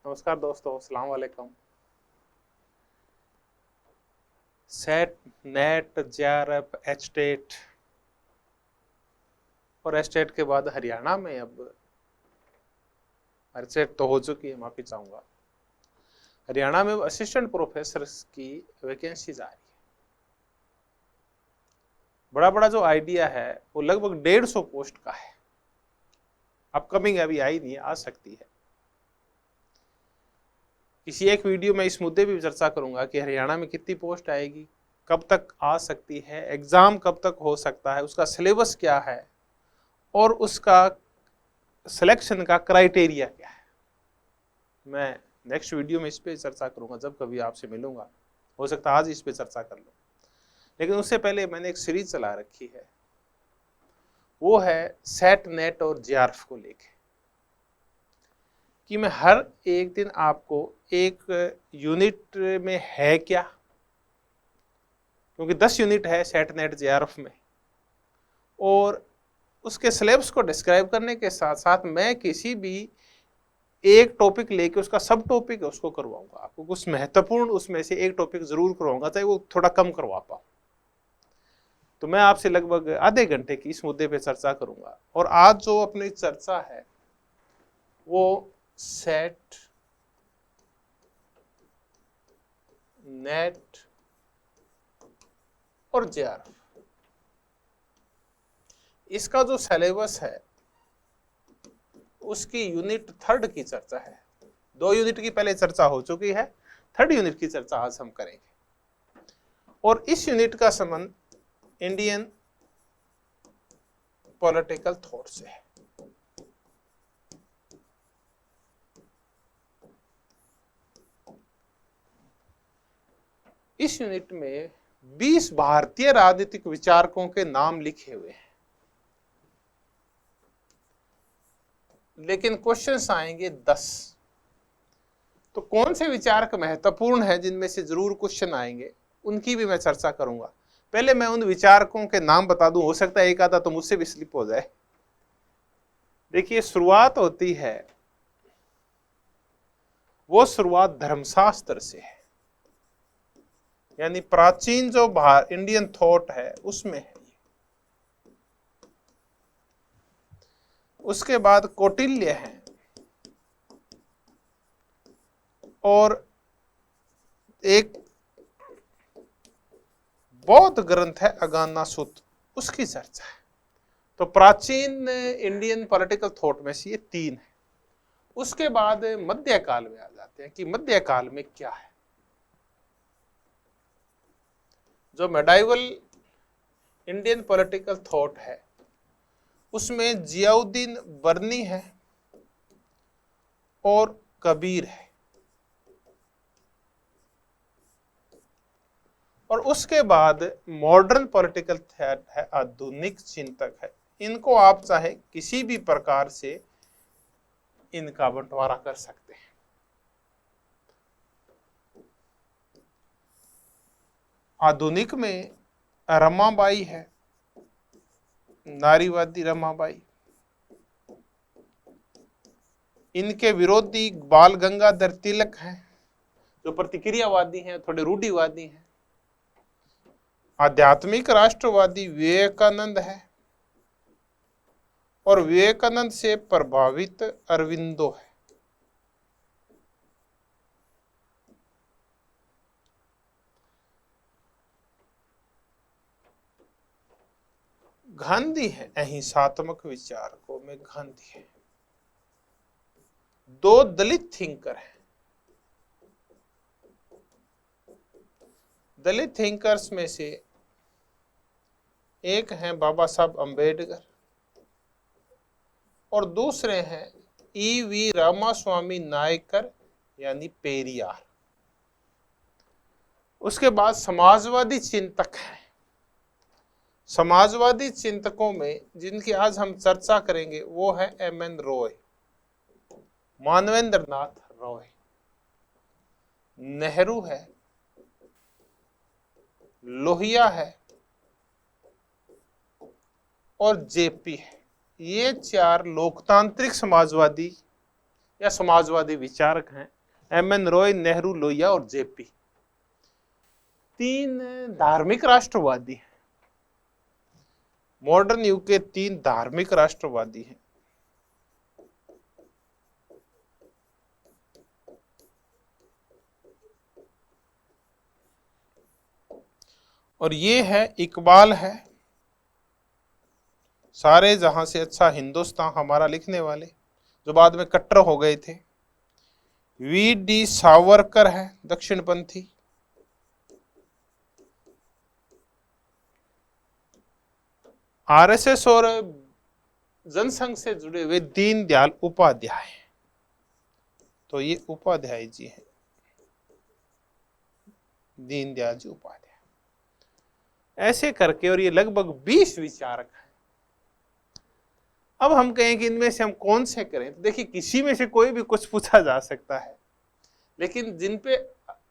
नमस्कार दोस्तों, अस्सलाम वालेकुम। सेट, नेट, जेआरएफ, एचटेट और एचटेट के बाद हरियाणा में अब एचटेट तो हो चुकी है, माफी चाहूंगा। हरियाणा में असिस्टेंट प्रोफेसर की वैकेंसीज आ रही है। बड़ा बड़ा जो आइडिया है वो लगभग 150 पोस्ट का है। अपकमिंग अभी आई नहीं है, आ सकती है। किसी एक वीडियो में इस मुद्दे पर भी चर्चा करूंगा कि हरियाणा में कितनी पोस्ट आएगी, कब तक आ सकती है, एग्जाम कब तक हो सकता है, उसका सिलेबस क्या है और उसका सिलेक्शन का क्राइटेरिया क्या है। मैं नेक्स्ट वीडियो में इस पे चर्चा करूंगा जब कभी आपसे मिलूंगा। हो सकता है आज इस पे चर्चा कर लूं, लेकिन उससे पहले मैंने एक सीरीज चला रखी है, वो है सेट, नेट और जेआरएफ को लेके, कि मैं हर एक दिन आपको एक यूनिट में है क्या, क्योंकि 10 यूनिट है सेट, नेट, जेआरएफ में, और उसके सिलेबस को डिस्क्राइब करने के साथ साथ मैं किसी भी एक टॉपिक लेके उसका सब टॉपिक है उसको करवाऊंगा। आपको कुछ महत्वपूर्ण उसमें से एक टॉपिक जरूर करवाऊंगा, चाहे वो थोड़ा कम करवा पाऊं। तो मैं आपसे लगभग आधे घंटे की इस मुद्दे पे चर्चा करूंगा। और आज जो अपनी चर्चा है वो सेट, नेट और जेआरएफ, इसका जो सिलेबस है उसकी यूनिट 3 की चर्चा है। 2 यूनिट की पहले चर्चा हो चुकी है, 3rd यूनिट की चर्चा आज हम करेंगे। और इस यूनिट का संबंध इंडियन पॉलिटिकल थॉट से है। इस यूनिट में 20 भारतीय राजनीतिक विचारकों के नाम लिखे हुए हैं, लेकिन क्वेश्चंस आएंगे 10। तो कौन से विचारक महत्वपूर्ण है जिनमें से जरूर क्वेश्चन आएंगे, उनकी भी मैं चर्चा करूंगा। पहले मैं उन विचारकों के नाम बता दूं, हो सकता है एक आधा तो मुझसे भी स्लिप हो जाए। देखिए, शुरुआत होती है, वो शुरुआत धर्मशास्त्र से है, यानी प्राचीन जो इंडियन थॉट है उसमें है। उसके बाद कौटिल्य है और एक बौद्ध ग्रंथ है अगाना सूत्र, उसकी चर्चा है। तो प्राचीन इंडियन पॉलिटिकल थॉट में से ये 3 है। उसके बाद मध्यकाल में आ जाते हैं कि मध्यकाल में क्या है। जो मेडाइवल इंडियन पॉलिटिकल थॉट है उसमें जियाउद्दीन बर्नी है और कबीर है। और उसके बाद मॉडर्न पॉलिटिकल थॉट है, आधुनिक चिंतक है। इनको आप चाहे किसी भी प्रकार से इनका बंटवारा कर सकते हैं। आधुनिक में रमाबाई है, नारीवादी रमाबाई। इनके विरोधी बाल गंगाधर तिलक हैं, जो प्रतिक्रियावादी हैं, थोड़े रूढ़िवादी हैं। आध्यात्मिक राष्ट्रवादी विवेकानंद है और विवेकानंद से प्रभावित अरविंदो है। गांधी है, अहिंसात्मक विचारकों में गांधी है। 2 दलित थिंकर हैं। दलित थिंकर्स में से एक हैं बाबा साहब अंबेडकर और दूसरे हैं ईवी रामास्वामी नायकर यानी पेरियार। उसके बाद समाजवादी चिंतक हैं। समाजवादी चिंतकों में जिनकी आज हम चर्चा करेंगे वो है एम.एन. रॉय, मानवेंद्र नाथ रॉय, नेहरू है, लोहिया है और जेपी है। ये 4 लोकतांत्रिक समाजवादी या समाजवादी विचारक हैं। एम.एन. रॉय, नेहरू, लोहिया और जेपी। 3 धार्मिक राष्ट्रवादी हैं। मॉडर्न युग के 3 धार्मिक राष्ट्रवादी हैं। और ये है इकबाल है, सारे जहां से अच्छा हिंदुस्तान हमारा लिखने वाले, जो बाद में कट्टर हो गए थे। वी.डी. सावरकर है, दक्षिणपंथी। आरएसएस और जनसंघ से जुड़े हुए दीनदयाल उपाध्याय। तो ये उपाध्याय जी हैं, दीनदयाल जी उपाध्याय। ऐसे करके, और ये लगभग 20 विचारक हैं। अब हम कहें कि इनमें से हम कौन से करें, तो देखिए किसी में से कोई भी कुछ पूछा जा सकता है, लेकिन जिन पे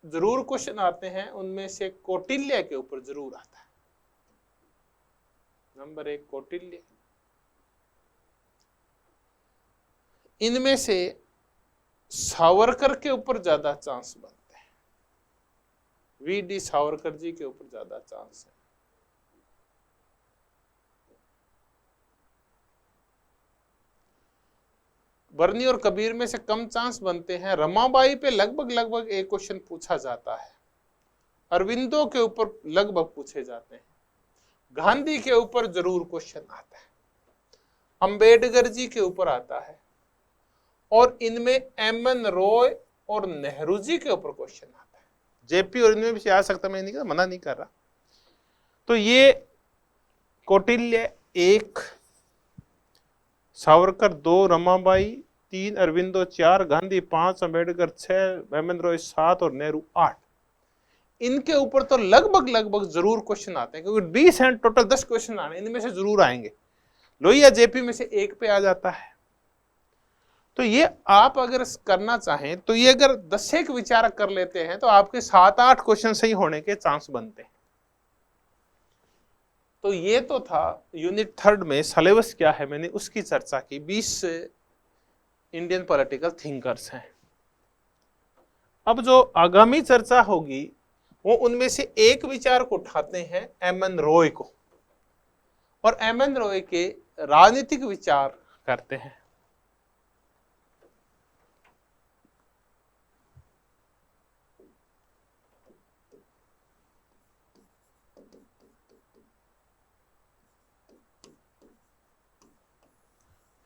जरूर क्वेश्चन आते हैं उनमें से कौटिल्य के ऊपर जरूर आता है। नंबर 1 कौटिल्य। इनमें से सावरकर के ऊपर ज्यादा चांस बनते हैं। वी.डी. सावरकर जी के ऊपर ज्यादा चांस है। बरनी और कबीर में से कम चांस बनते हैं। रमाबाई पे लगभग एक क्वेश्चन पूछा जाता है। अरविंदो के ऊपर लगभग पूछे जाते हैं। गांधी के ऊपर जरूर क्वेश्चन आता है। अंबेडकर जी के ऊपर आता है। और इनमें एम.एन. रॉय और नेहरू जी के ऊपर क्वेश्चन आता है। जेपी और इनमें भी आ सकता, मैं नहीं मना नहीं कर रहा। तो ये कौटिल्य 1, सावरकर 2, रमाबाई 3, अरविंदो 4, गांधी 5, अंबेडकर 6, एम.एन. रॉय 7 और नेहरू 8। इनके ऊपर तो लगभग जरूर क्वेश्चन आते हैं, क्योंकि 20 हैं टोटल, 10 क्वेश्चन आने, इनमें से जरूर आएंगे। लोहिया जेपी में से 1 पे आ जाता है। तो ये आप अगर करना चाहें तो ये अगर 10 एक विचारक कर लेते हैं तो आपके 7-8 क्वेश्चन सही होने के चांस बनते हैं। तो ये तो था यूनिट 3 में सिलेबस क्या है, मैंने उसकी चर्चा की। 20 इंडियन पॉलिटिकल थिंकर्स हैं। अब जो आगामी चर्चा होगी वो उनमें से एक विचार को उठाते हैं, एम.एन. रॉय को, और एम.एन. रॉय के राजनीतिक विचार करते हैं।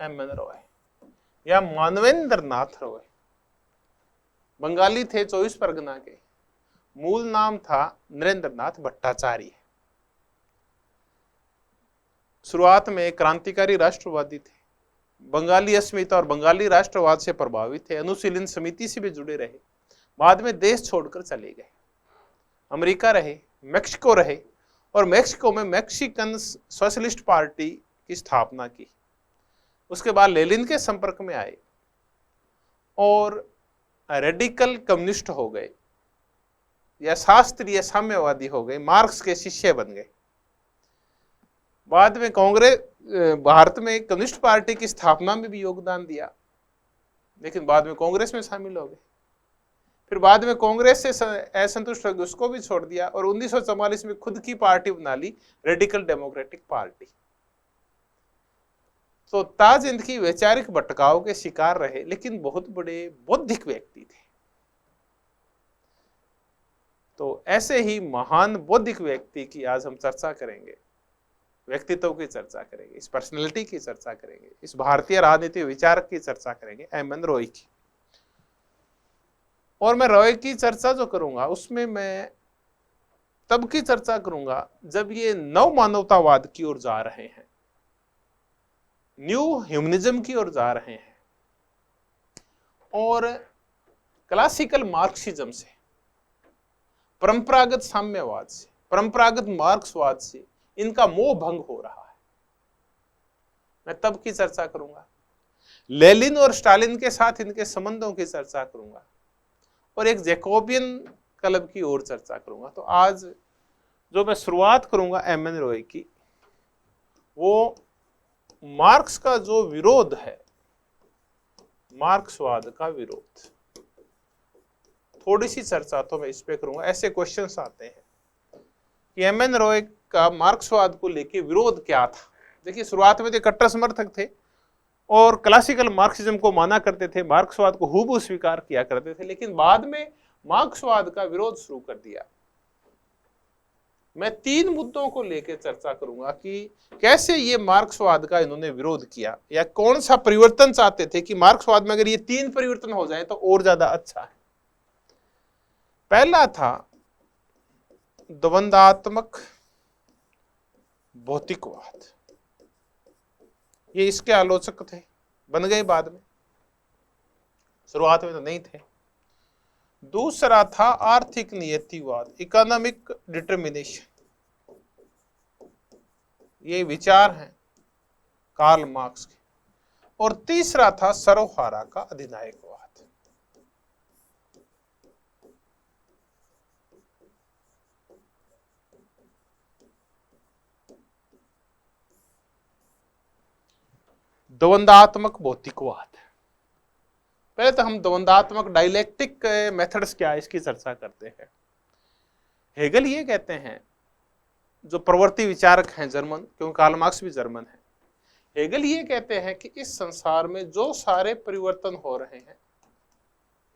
एम.एन. रॉय या मानवेंद्र नाथ रॉय, बंगाली थे, 24 परगना के। मूल नाम था नरेंद्र नाथ भट्टाचार्य। शुरुआत में क्रांतिकारी राष्ट्रवादी थे, बंगाली अस्मिता और बंगाली राष्ट्रवाद से प्रभावित थे, अनुशीलन समिति से भी जुड़े रहे। बाद में देश छोड़कर चले गए, अमेरिका रहे, मेक्सिको रहे, और मेक्सिको में मैक्सिकन सोशलिस्ट पार्टी की स्थापना की। उसके बाद लेनिन के संपर्क में आए और रेडिकल कम्युनिस्ट हो गए या शास्त्रीय साम्यवादी हो गए, मार्क्स के शिष्य बन गए। बाद में कांग्रेस, भारत में कम्युनिस्ट पार्टी की स्थापना में भी योगदान दिया, लेकिन बाद में कांग्रेस में शामिल हो गए। फिर बाद में कांग्रेस से असंतुष्ट हो गए, उसको भी छोड़ दिया, और 1944 में खुद की पार्टी बना ली, रेडिकल डेमोक्रेटिक पार्टी। तो ताज की वैचारिक भटकाव के शिकार रहे, लेकिन बहुत बड़े बौद्धिक व्यक्ति थे। तो ऐसे ही महान बौद्धिक व्यक्ति की आज हम चर्चा करेंगे, व्यक्तित्व की चर्चा करेंगे, इस पर्सनैलिटी की चर्चा करेंगे, इस भारतीय राजनीति विचारक की चर्चा करेंगे, एम.एन. रॉय की। और मैं रॉय की चर्चा जो करूंगा उसमें मैं तब की चर्चा करूंगा जब ये नव मानवतावाद की ओर जा रहे हैं, न्यू ह्यूमनिज्म की ओर जा रहे हैं, और क्लासिकल मार्क्सिज्म से, परंपरागत साम्यवाद से, परंपरागत मार्क्सवाद से इनका मोह भंग हो रहा है। मैं तब की चर्चा करूंगा। लेनिन और स्टालिन के साथ इनके संबंधों की चर्चा करूंगा, और एक जैकोबियन क्लब की ओर चर्चा करूंगा। तो आज जो मैं शुरुआत करूंगा एम.एन. रॉय की, वो मार्क्स का जो विरोध है, मार्क्सवाद का विरोध। थोड़ी सी चर्चा तो मैं इस पे करूंगा। ऐसे क्वेश्चंस आते हैं कि एम.एन. रॉय का मार्क्सवाद को लेके विरोध क्या था। देखिए, शुरुआत में तो कट्टर समर्थक थे और क्लासिकल मार्क्सिज्म को माना करते थे, मार्क्सवाद को हूबहू स्वीकार किया करते थे, लेकिन बाद में मार्क्सवाद का विरोध शुरू कर दिया। मैं 3 मुद्दों को लेकर चर्चा करूंगा कि कैसे ये मार्क्सवाद का इन्होंने विरोध किया, या कौन सा परिवर्तन चाहते थे कि मार्क्सवाद में अगर ये 3 परिवर्तन हो जाए तो और ज्यादा अच्छा है। पहला था द्वंद्वात्मक भौतिकवाद। ये इसके आलोचक थे, बन गए बाद में, शुरुआत में तो नहीं थे। दूसरा था आर्थिक नियतिवाद, इकोनॉमिक डिटर्मिनेशन। ये विचार हैं कार्ल मार्क्स के। और तीसरा था सर्वहारा का अधिनायकवाद। द्वंद्वात्मक भौतिकवाद। पहले तो हम द्वंद्वात्मक डायलेक्टिक मेथड्स क्या है इसकी चर्चा करते हैं। हेगल ये कहते हैं, जो प्रवृत्ति विचारक हैं जर्मन, क्योंकि कार्ल मार्क्स भी जर्मन है, हेगल ये कहते हैं कि इस संसार में जो सारे परिवर्तन हो रहे हैं,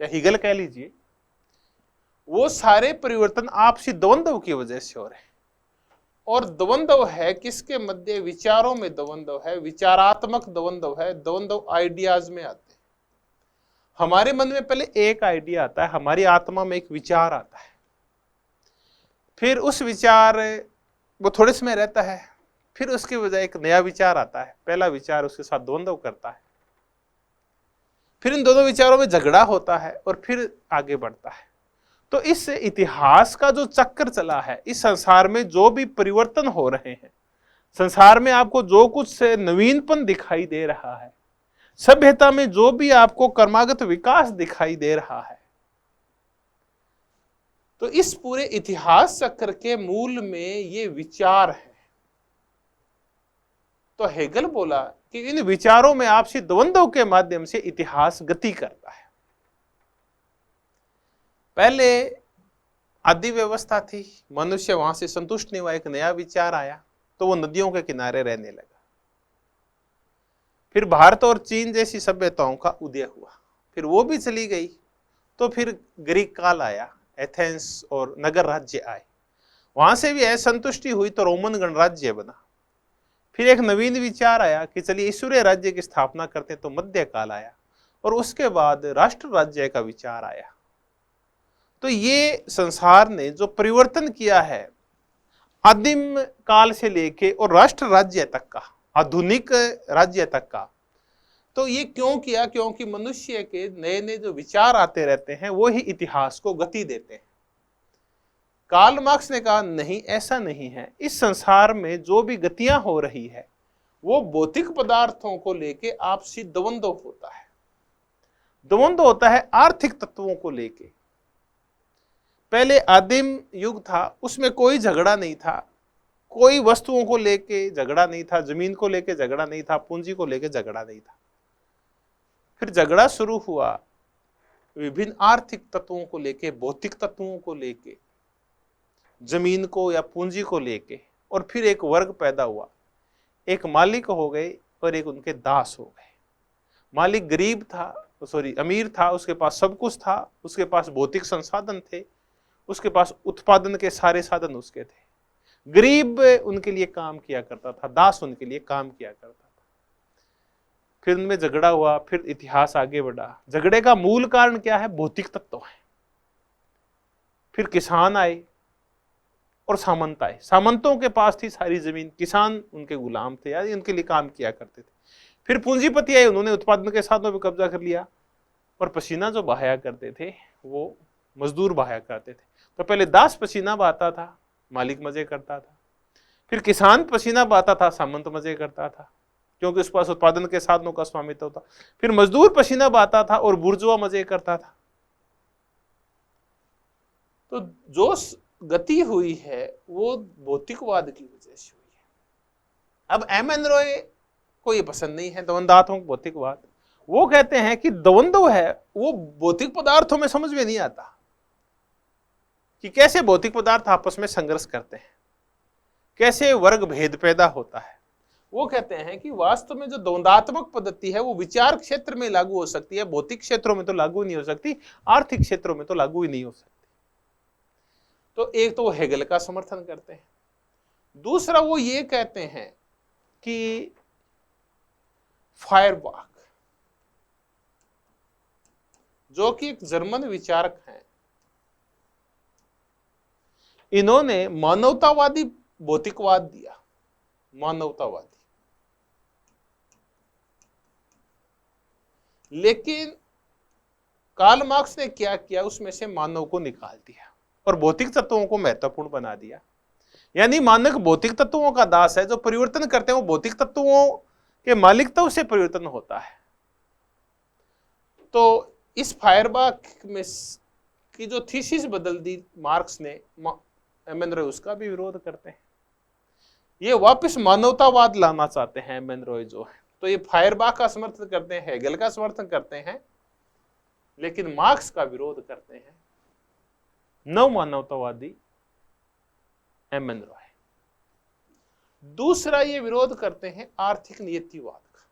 या हेगल कह लीजिए, वो सारे परिवर्तन आपसी द्वंद्व की वजह से हो रहे हैं। और द्वंद्व है किसके मध्य? विचारों में द्वंद्व है, विचारात्मक द्वंद्व है। द्वंद्व आइडियाज में आते हैं। हमारे मन में पहले एक आइडिया आता है, हमारी आत्मा में एक विचार आता है, फिर उस विचार वो थोड़े समय रहता है, फिर उसके बजाय एक नया विचार आता है, पहला विचार उसके साथ द्वंद्व करता है, फिर इन दोनों विचारों में झगड़ा होता है और फिर आगे बढ़ता है। तो इस इतिहास का जो चक्र चला है, इस संसार में जो भी परिवर्तन हो रहे हैं, संसार में आपको जो कुछ नवीनपन दिखाई दे रहा है, सभ्यता में जो भी आपको क्रमागत विकास दिखाई दे रहा है, तो इस पूरे इतिहास चक्र के मूल में ये विचार है। तो हेगल बोला कि इन विचारों में आपसी द्वंद्व के माध्यम से इतिहास गति करता है। पहले आदि व्यवस्था थी, मनुष्य वहां से संतुष्ट नहीं हुआ, एक नया विचार आया तो वो नदियों के किनारे रहने लगा। फिर भारत और चीन जैसी सभ्यताओं का उदय हुआ, फिर वो भी चली गई, तो फिर ग्रीक काल आया, एथेंस और नगर राज्य आए, वहां से भी असंतुष्टि हुई तो रोमन गणराज्य बना। फिर एक नवीन विचार आया कि चलिए ईश्वरीय राज्य की स्थापना करते, तो मध्य काल आया, और उसके बाद राष्ट्र राज्य का विचार आया। तो ये संसार ने जो परिवर्तन किया है आदिम काल से लेके और राष्ट्र राज्य तक का, आधुनिक राज्य तक का, तो ये क्यों किया? क्योंकि मनुष्य के नए नए जो विचार आते रहते हैं वो ही इतिहास को गति देते हैं। कार्ल मार्क्स ने कहा नहीं, ऐसा नहीं है। इस संसार में जो भी गतियां हो रही है वो भौतिक पदार्थों को लेके आपसी द्वंद्व होता है। द्वंद्व होता है आर्थिक तत्वों को लेके। पहले आदिम युग था, उसमें कोई झगड़ा नहीं था, कोई वस्तुओं को लेके झगड़ा नहीं था, जमीन को लेके झगड़ा नहीं था, पूंजी को लेके झगड़ा नहीं था। फिर झगड़ा शुरू हुआ विभिन्न आर्थिक तत्वों को लेके, भौतिक तत्वों को लेके, जमीन को या पूंजी को लेके, और फिर एक वर्ग पैदा हुआ, एक मालिक हो गए और एक उनके दास हो गए। मालिक गरीब था, अमीर था, उसके पास सब कुछ था, उसके पास भौतिक संसाधन थे, उसके पास उत्पादन के सारे साधन उसके थे। गरीब उनके लिए काम किया करता था, दास उनके लिए काम किया करता था। फिर उनमें झगड़ा हुआ, फिर इतिहास आगे बढ़ा। झगड़े का मूल कारण क्या है? भौतिक तत्व है। फिर किसान आए और सामंत आए। सामंतों के पास थी सारी जमीन, किसान उनके गुलाम थे, यानी उनके लिए काम किया करते थे। फिर पूंजीपति आए, उन्होंने उत्पादन के साधनों पर कब्जा कर लिया, और पसीना जो बहाया करते थे वो मजदूर बहाया करते थे। तो पहले दास पसीना बहाता था, मालिक मजे करता था। फिर किसान पसीना बहाता था, सामंत मजे करता था, क्योंकि उस पास उत्पादन के साधनों का स्वामित्व था। फिर मजदूर पसीना बहाता था और बुर्जुआ मजे करता था। तो जो गति हुई है वो भौतिकवाद की वजह से हुई है। अब एम.एन. रॉय को ये पसंद नहीं है द्वंद्वात्मक भौतिकवाद। वो कहते हैं कि द्वंद्व है वो भौतिक पदार्थों में समझ में नहीं आता कि कैसे भौतिक पदार्थ आपस में संघर्ष करते हैं, कैसे वर्ग भेद पैदा होता है। वो कहते हैं कि वास्तव में जो द्वंद्वात्मक पद्धति है वो विचार क्षेत्र में लागू हो सकती है, भौतिक क्षेत्रों में तो लागू नहीं हो सकती, आर्थिक क्षेत्रों में तो लागू ही नहीं हो सकती। तो एक तो वो हेगल का समर्थन करते हैं, दूसरा वो ये कहते हैं कि फायरबाख, जो कि एक जर्मन विचारक हैं, इन्होंने मानवतावादी भौतिकवाद दिया, मानवतावादी। लेकिन कार्ल मार्क्स ने क्या किया, उसमें से मानव को निकाल दिया और भौतिक तत्वों को महत्वपूर्ण बना दिया। यानी मानव भौतिक तत्वों का दास है, जो परिवर्तन करते हैं वो भौतिक तत्वों के मालिकता से परिवर्तन होता है। तो इस फायरबाख में की जो थीसिस बदल दी मार्क्स ने, एमन उसका भी विरोध करते हैं। ये वापस मानवतावाद लाना चाहते हैं एमन रॉय जो है। तो ये फायरबाख का समर्थन करते हैं, हेगल का समर्थन करते हैं, लेकिन मार्क्स का विरोध करते हैं नव मानवतावादी एमन रॉय। दूसरा ये विरोध करते हैं आर्थिक नियतिवाद का।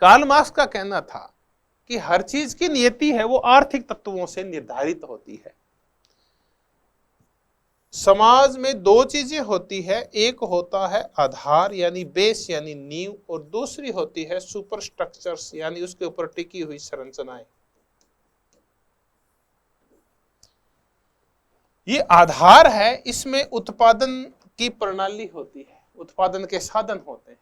कार्ल मार्क्स का कहना था कि हर चीज की नियति है वो आर्थिक तत्वों से निर्धारित होती है। समाज में दो चीजें होती है, एक होता है आधार यानी बेस यानी नींव, और दूसरी होती है सुपर स्ट्रक्चर्स यानी उसके ऊपर टिकी हुई संरचनाएं। ये आधार है, इसमें उत्पादन की प्रणाली होती है, उत्पादन के साधन होते हैं,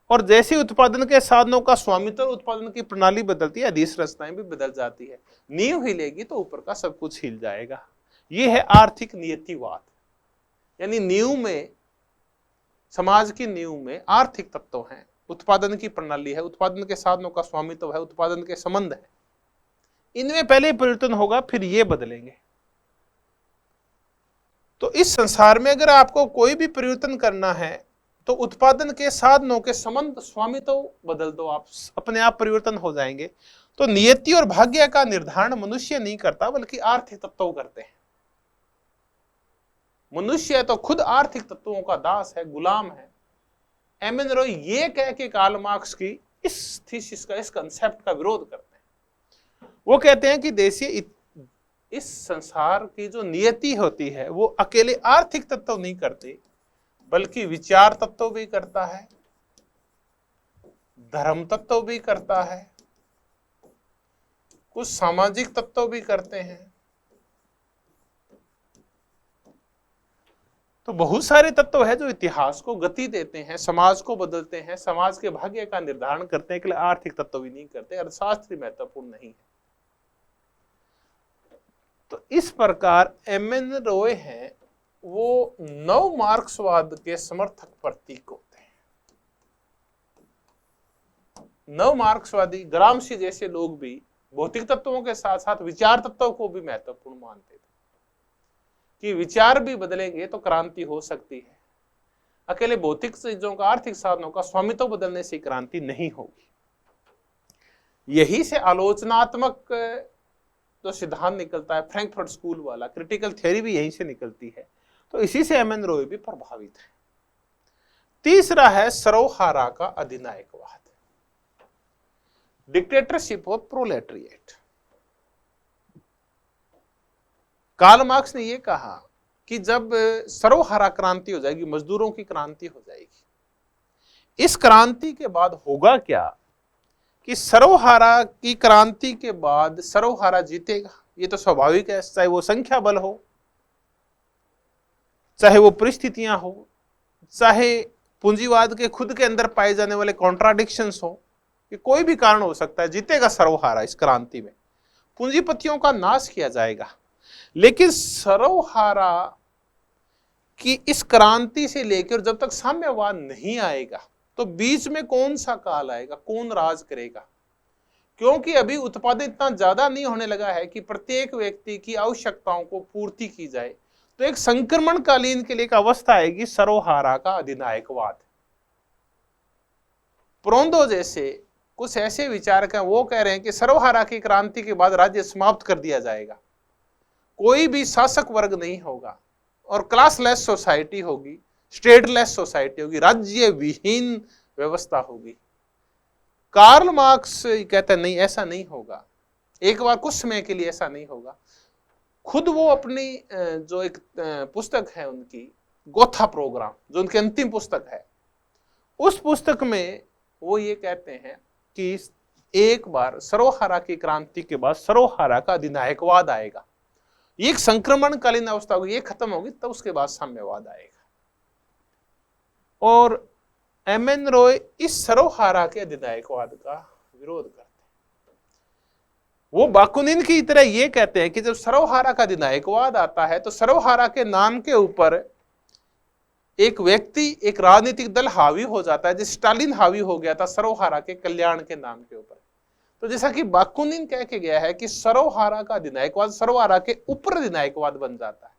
और जैसे उत्पादन के साधनों का स्वामित्व, उत्पादन की प्रणाली बदलती है, अधिसंरचनाएं भी बदल जाती है। नींव हिलेगी तो ऊपर का सब कुछ हिल जाएगा। ये है आर्थिक नियतिवाद, यानी नींव में, समाज की नींव में आर्थिक तत्व हैं, उत्पादन की प्रणाली है, उत्पादन के साधनों का स्वामित्व है, उत्पादन के संबंध है। इनमें पहले परिवर्तन होगा, फिर ये बदलेंगे। तो इस संसार में अगर आपको कोई भी परिवर्तन करना है तो उत्पादन के साधनों के संबंध, स्वामित्व बदल दो, आप अपने आप परिवर्तन हो जाएंगे। तो नियति और भाग्य का निर्धारण मनुष्य नहीं करता, बल्कि आर्थिक तत्व करते हैं। मनुष्य तो खुद आर्थिक तत्वों का दास है, गुलाम है। एमन रॉय ये कह के कार्ल मार्क्स की इस थीसिस का, इस कंसेप्ट का विरोध करते हैं। वो कहते हैं कि देखिए, इस संसार की जो नियति होती है वो अकेले आर्थिक तत्व नहीं करती, बल्कि विचार तत्व भी करता है, धर्म तत्व भी करता है, कुछ सामाजिक तत्व भी करते हैं। तो बहुत सारे तत्व है जो इतिहास को गति देते हैं, समाज को बदलते हैं, समाज के भाग्य का निर्धारण करते हैं, के लिए आर्थिक तत्व भी नहीं करते, अर्थशास्त्र महत्वपूर्ण नहीं है। तो इस प्रकार एमन रॉय हैं वो नव मार्क्सवाद के समर्थक प्रतीक होते हैं। नव मार्क्सवादी ग्रामशी जैसे लोग भी भौतिक तत्वों के साथ साथ विचार तत्वों को भी महत्वपूर्ण मानते थे कि विचार भी बदलेंगे तो क्रांति हो सकती है। अकेले भौतिक चीजों का, आर्थिक साधनों का स्वामित्व बदलने से क्रांति नहीं होगी। यही से आलोचनात्मक जो सिद्धांत निकलता है, फ्रैंकफर्ट स्कूल वाला, क्रिटिकल थ्योरी भी यहीं से निकलती है। तो इसी से एमन रॉय भी प्रभावित है। तीसरा है सरोहारा का अधिनायकवाद, डिक्टेटरशिप ऑफ प्रोलेटरिएट। कार्ल मार्क्स ने यह कहा कि जब सरोहारा क्रांति हो जाएगी, मजदूरों की क्रांति हो जाएगी, इस क्रांति के बाद होगा क्या कि सरोहारा की क्रांति के बाद सरोहारा जीतेगा। ये तो स्वाभाविक है, चाहे वो संख्या बल हो, चाहे वो परिस्थितियां हो, चाहे पूंजीवाद के खुद के अंदर पाए जाने वाले कॉन्ट्राडिक्शंस हो, कि कोई भी कारण हो सकता है, जीतेगा सरोहारा। इस क्रांति में पूंजीपतियों का नाश किया जाएगा। लेकिन सरोहारा की इस क्रांति से लेकर जब तक साम्यवाद नहीं आएगा तो बीच में कौन सा काल आएगा, कौन राज करेगा? क्योंकि अभी उत्पादन इतना ज्यादा नहीं होने लगा है कि प्रत्येक व्यक्ति की आवश्यकताओं को पूर्ति की जाए। तो एक संक्रमणकालीन के लिए एक अवस्था आएगी, सरोहारा का अधिनायकवाद। प्रोंदो जैसे कुछ ऐसे विचारक हैं, वो कह रहे हैं कि सर्वहारा की क्रांति के बाद राज्य समाप्त कर दिया जाएगा, कोई भी शासक वर्ग नहीं होगा और क्लासलेस सोसाइटी होगी, स्टेटलेस सोसाइटी होगी, राज्य विहीन व्यवस्था होगी। कार्ल मार्क्स कहते हैं नहीं, ऐसा नहीं होगा, एक बार कुछ समय के लिए ऐसा नहीं होगा। खुद वो अपनी जो एक पुस्तक है उनकी गोथा प्रोग्राम, जो उनकी अंतिम पुस्तक है, उस पुस्तक में वो ये कहते हैं कि एक बार सर्वहारा की क्रांति के बाद सर्वहारा का अधिनायकवाद आएगा, ये एक संक्रमणकालीन अवस्था होगी, ये खत्म होगी, तब उसके बाद साम्यवाद आएगा। और एम.एन. रॉय इस सर्वहारा के अधिनायकवाद का विरोध करते हैं। वो बाकुनिन की तरह ये कहते हैं कि जब सर्वहारा का अधिनायकवाद आता है तो सर्वहारा के नाम के ऊपर एक व्यक्ति, एक राजनीतिक दल हावी हो जाता है, जैसे स्टालिन हावी हो गया था सर्वहारा के कल्याण के नाम के ऊपर। तो जैसा कि बाकुनिन कह के गया है कि सर्वहारा का अधिनायकवाद सर्वहारा के ऊपर अधिनायकवाद बन जाता है,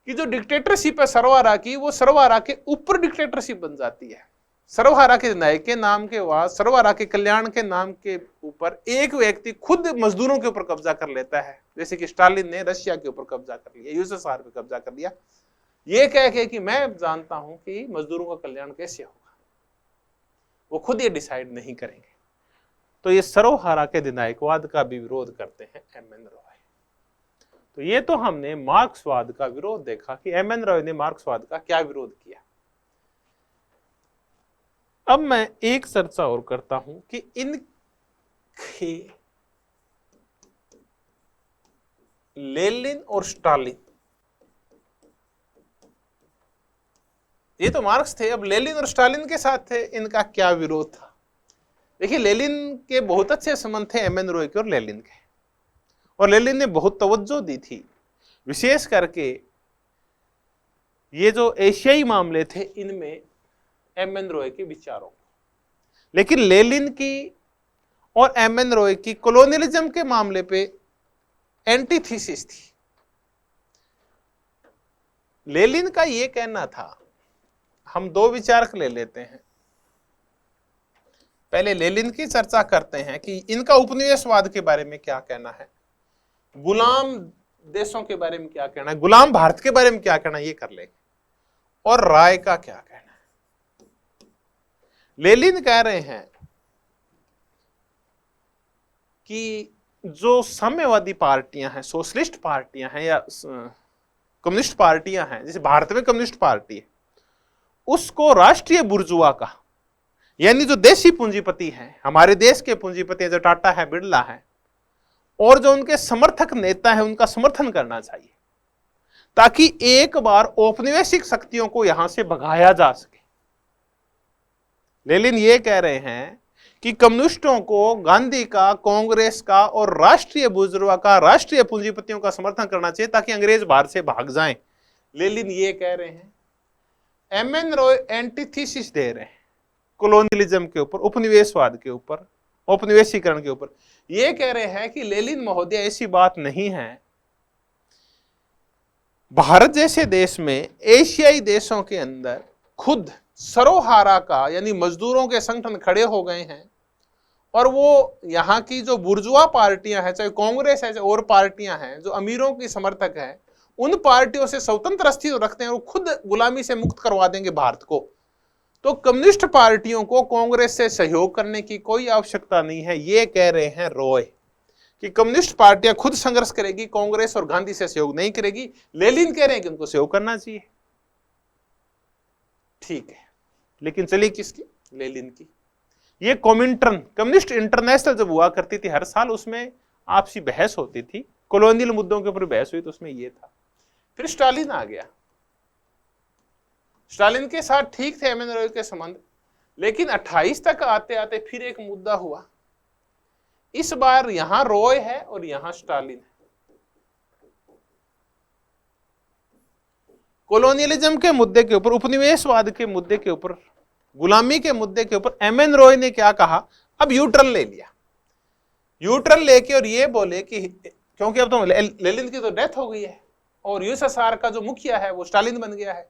कि जो डिक्टेटरशिप है सर्वहारा की, वो सर्वहारा के ऊपर डिक्टेटरशिप बन जाती है। सर्वहारा के अधिनायक के नाम के बाद सर्वहारा के कल्याण के नाम के ऊपर एक व्यक्ति खुद मजदूरों के ऊपर कब्जा कर लेता है, जैसे कि स्टालिन ने रशिया के ऊपर कब्जा कर लिया, यूएसएसआर पे कब्जा कर लिया, ये कह के कि मैं जानता हूं कि मजदूरों का कल्याण कैसे होगा, वो खुद ये डिसाइड नहीं करेंगे। तो ये सर्वहारा के अधिनायकवाद का भी विरोध करते हैं एम.एन. रॉय। तो ये तो हमने मार्क्सवाद का विरोध देखा कि एम.एन. रॉय ने मार्क्सवाद का क्या विरोध किया। अब मैं एक चर्चा और करता हूं कि इनके लेनिन और स्टालिन, ये तो मार्क्स थे, अब लेनिन और स्टालिन के साथ थे, इनका क्या विरोध था। देखिए, लेनिन के बहुत अच्छे संबंध थे एम.एन. रॉय के और लेनिन के, और लेनिन ने बहुत तवज्जो दी थी विशेष करके ये जो एशियाई मामले थे इनमें एम.एन. रॉय के विचारों। लेकिन लेनिन की और एम.एन. रॉय की कॉलोनियलिज्म के मामले पे एंटीथीसिस थी। लेनिन का ये कहना था, हम दो विचारक ले लेते हैं, पहले लेनिन की चर्चा करते हैं कि इनका उपनिवेशवाद के बारे में क्या कहना है, गुलाम देशों के बारे में क्या कहना है, गुलाम भारत के बारे में क्या कहना है, ये कर लेंगे, और राय का क्या कहना है। लेनिन कह रहे हैं कि जो साम्यवादी पार्टियां हैं, सोशलिस्ट पार्टियां हैं या कम्युनिस्ट पार्टियां हैं, जैसे भारत में कम्युनिस्ट पार्टी है, उसको राष्ट्रीय बुर्जुआ का, यानी जो देशी पूंजीपति हैं, हमारे देश के पूंजीपति जो टाटा है, बिरला है, और जो उनके समर्थक नेता हैं, उनका समर्थन करना चाहिए, ताकि एक बार औपनिवेशिक शक्तियों को यहां से भगाया जा सके। लेनिन ये कह रहे हैं कि कम्युनिस्टों को गांधी का, कांग्रेस का और राष्ट्रीय बुर्जुआ का, राष्ट्रीय पूंजीपतियों का समर्थन करना चाहिए ताकि अंग्रेज भारत से भाग जाएं। लेनिन ये कह रहे हैं। एम.एन. रॉय एंटीथीसिस दे रहे हैं कॉलोनियलिज्म के ऊपर, उपनिवेशवाद के ऊपर, औपनिवेशीकरण के ऊपर। ये कह रहे हैं कि लेनिन महोदय, ऐसी बात नहीं है, भारत जैसे देश में एशियाई देशों के अंदर खुद सर्वहारा का यानी मजदूरों के संगठन खड़े हो गए हैं, और वो यहाँ की जो बुर्जुआ पार्टियां हैं, चाहे कांग्रेस है, चाहे और पार्टियां हैं जो अमीरों की समर्थक हैं, उन पार्टियों से स्वतंत्र अस्तित्व रखते हैं और खुद गुलामी से मुक्त करवा देंगे भारत को। तो कम्युनिस्ट पार्टियों को कांग्रेस से सहयोग करने की कोई आवश्यकता नहीं है, ये कह रहे हैं रॉय, कि कम्युनिस्ट पार्टियां खुद संघर्ष करेगी, कांग्रेस और गांधी से सहयोग नहीं करेगी। लेनिन कह रहे हैं कि उनको सहयोग करना चाहिए। ठीक है, लेकिन चलिए किसकी? लेनिन की। ये कॉमिंटर्न, कम्युनिस्ट इंटरनेशनल जब हुआ करती थी हर साल, उसमें आपसी बहस होती थी, कॉलोनियल मुद्दों के ऊपर बहस हुई, तो उसमें ये था। फिर स्टालिन आ गया। स्टालिन के साथ ठीक थे एम.एन. रॉय के संबंध, लेकिन 28 तक आते आते फिर एक मुद्दा हुआ। इस बार यहां रॉय है और यहां स्टालिन है। कॉलोनियलिज्म के मुद्दे के ऊपर, उपनिवेशवाद के मुद्दे के ऊपर, गुलामी के मुद्दे के ऊपर एम.एन. रॉय ने क्या कहा, अब यूटर्न ले लिया। यूटर्न लेके और ये बोले कि क्योंकि अब तो लेनिन की तो डेथ हो गई है और यूएसएसआर का जो मुखिया है वो स्टालिन बन गया है,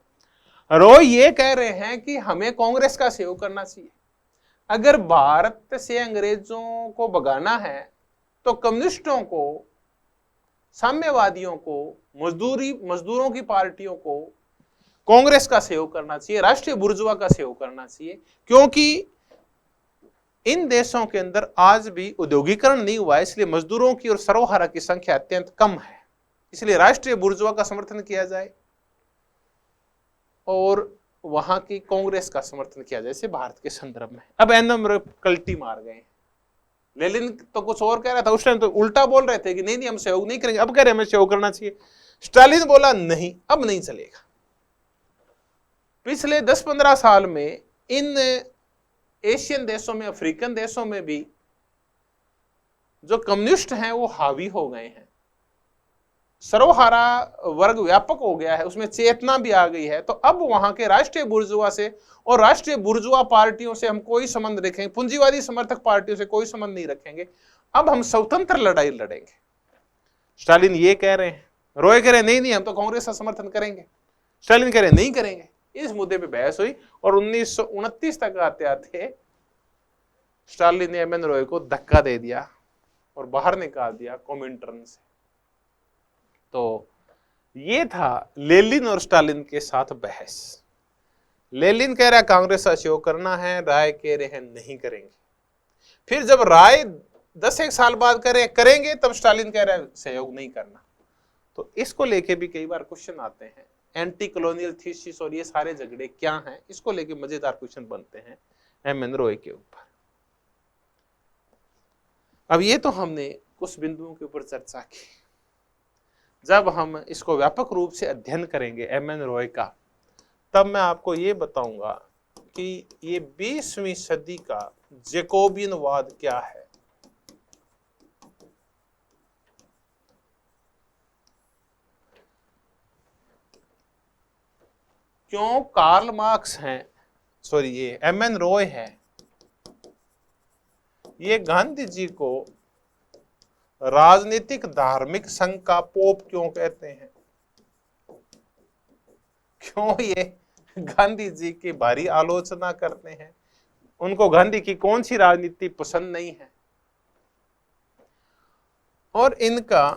रॉय ये कह रहे हैं कि हमें कांग्रेस का सहयोग करना चाहिए। अगर भारत से अंग्रेजों को भगाना है तो कम्युनिस्टों को, साम्यवादियों को, मजदूरों की पार्टियों को कांग्रेस का सहयोग करना चाहिए, राष्ट्रीय बुर्जुआ का सहयोग करना चाहिए, क्योंकि इन देशों के अंदर आज भी औद्योगिकरण नहीं हुआ है, इसलिए मजदूरों की और सर्वहारा की संख्या अत्यंत कम है। इसलिए राष्ट्रीय बुर्जुआ का समर्थन किया जाए और वहां की कांग्रेस का समर्थन किया जाए, जैसे भारत के संदर्भ में। अब एनम कल्टी मार गए। लेनिन तो कुछ और कह रहा था, उस टाइम तो उल्टा बोल रहे थे कि नहीं हम सहयोग नहीं करेंगे, अब कह रहे हमें सहयोग करना चाहिए। स्टालिन बोला नहीं, अब नहीं चलेगा। पिछले 10-15 साल में इन एशियन देशों में, अफ्रीकन देशों में भी जो कम्युनिस्ट हैं वो हावी हो गए हैं। सर्वहारा वर्ग व्यापक हो गया है, उसमें चेतना भी आ गई है। तो अब वहां के राष्ट्रीय बुर्जुआ से और राष्ट्रीय बुर्जुआ पार्टियों से हम कोई संबंध रखेंगे, पूंजीवादी समर्थक पार्टियों से कोई संबंध नहीं रखेंगे। अब हम स्वतंत्र लड़ाई लड़ेंगे। स्टालिन ये कह रहे हैं, रॉय कह रहे हैं नहीं हम तो कांग्रेस का समर्थन करेंगे। स्टालिन कह रहे हैं नहीं करेंगे। इस मुद्दे पे बहस हुई और 1929 तक आते आते स्टालिन ने एमएन रॉय को धक्का दे दिया और बाहर निकाल दिया कॉमिंटर्न से। तो ये था लेनिन और स्टालिन के साथ बहस। लेनिन कह रहा है कांग्रेस का सहयोग करना है, राय कह रहे हैं नहीं करेंगे। फिर जब राय 10-1 साल बाद करेंगे तब स्टालिन कह रहा है सहयोग नहीं करना। तो इसको लेके भी कई बार क्वेश्चन आते हैं, एंटी कॉलोनियल थीसिस और ये सारे झगड़े क्या हैं, इसको लेके मजेदार क्वेश्चन बनते हैं एमएन रॉय के ऊपर। अब ये तो हमने कुछ बिंदुओं के ऊपर चर्चा की। जब हम इसको व्यापक रूप से अध्ययन करेंगे एमएन रॉय का, तब मैं आपको ये बताऊंगा कि ये 20वीं सदी का जैकोबियनवाद क्या है। क्यों कार्ल मार्क्स हैं, सॉरी ये एमएन रॉय है, ये गांधी जी को राजनीतिक धार्मिक संघ का पोप क्यों कहते हैं? क्यों ये गांधी जी की भारी आलोचना करते हैं? उनको गांधी की कौन सी राजनीति पसंद नहीं है? और इनका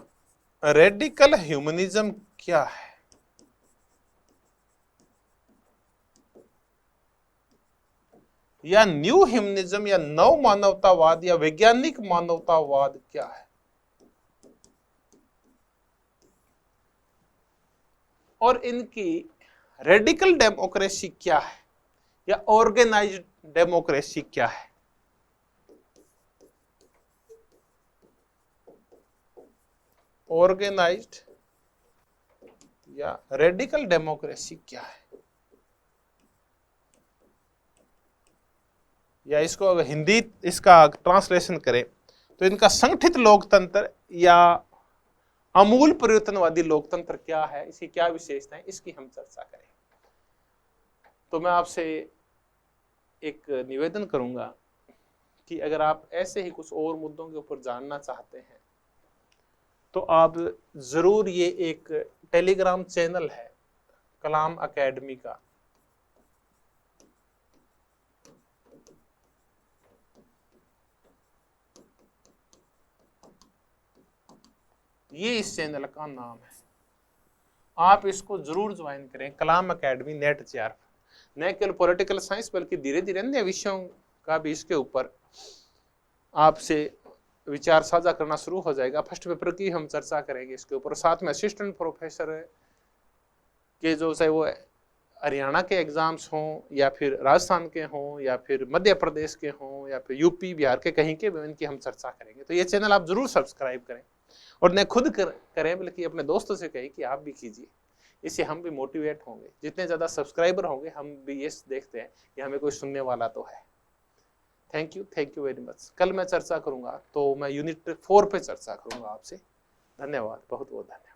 रेडिकल ह्यूमनिज्म क्या है? या न्यू ह्यूमनिज्म या नव मानवतावाद या वैज्ञानिक मानवतावाद क्या है? और इनकी रेडिकल डेमोक्रेसी क्या है या ऑर्गेनाइज्ड डेमोक्रेसी क्या है? ऑर्गेनाइज्ड या रेडिकल डेमोक्रेसी क्या है? या इसको अगर हिंदी इसका ट्रांसलेशन करें तो इनका संगठित लोकतंत्र या अमूल परिवर्तनवादी लोकतंत्र क्या है, इसकी क्या विशेषता है, इसकी हम चर्चा करें। तो मैं आपसे एक निवेदन करूंगा कि अगर आप ऐसे ही कुछ और मुद्दों के ऊपर जानना चाहते हैं तो आप जरूर, ये एक टेलीग्राम चैनल है कलाम एकेडमी का, ये इस चैनल का नाम है। आप इसको जरूर ज्वाइन करें, कलाम एकेडमी नेट JRF। न केवल पॉलिटिकल साइंस बल्कि धीरे धीरे अन्य विषयों का भी इसके ऊपर आपसे विचार साझा करना शुरू हो जाएगा। फर्स्ट पेपर की हम चर्चा करेंगे इसके ऊपर, साथ में असिस्टेंट प्रोफेसर के जो चाहे वो हरियाणा के एग्जाम्स हों या फिर राजस्थान के हों या फिर मध्य प्रदेश के हों या फिर यूपी बिहार के कहीं के भी, इनकी हम चर्चा करेंगे। तो ये चैनल आप जरूर सब्सक्राइब करें और न खुद करें बल्कि अपने दोस्तों से कहें कि आप भी कीजिए, इससे हम भी मोटिवेट होंगे। जितने ज़्यादा सब्सक्राइबर होंगे हम भी ये देखते हैं कि हमें कोई सुनने वाला तो है। Thank you very much. कल मैं चर्चा करूंगा, तो मैं यूनिट 4 पे चर्चा करूंगा आपसे। धन्यवाद, बहुत बहुत धन्यवाद।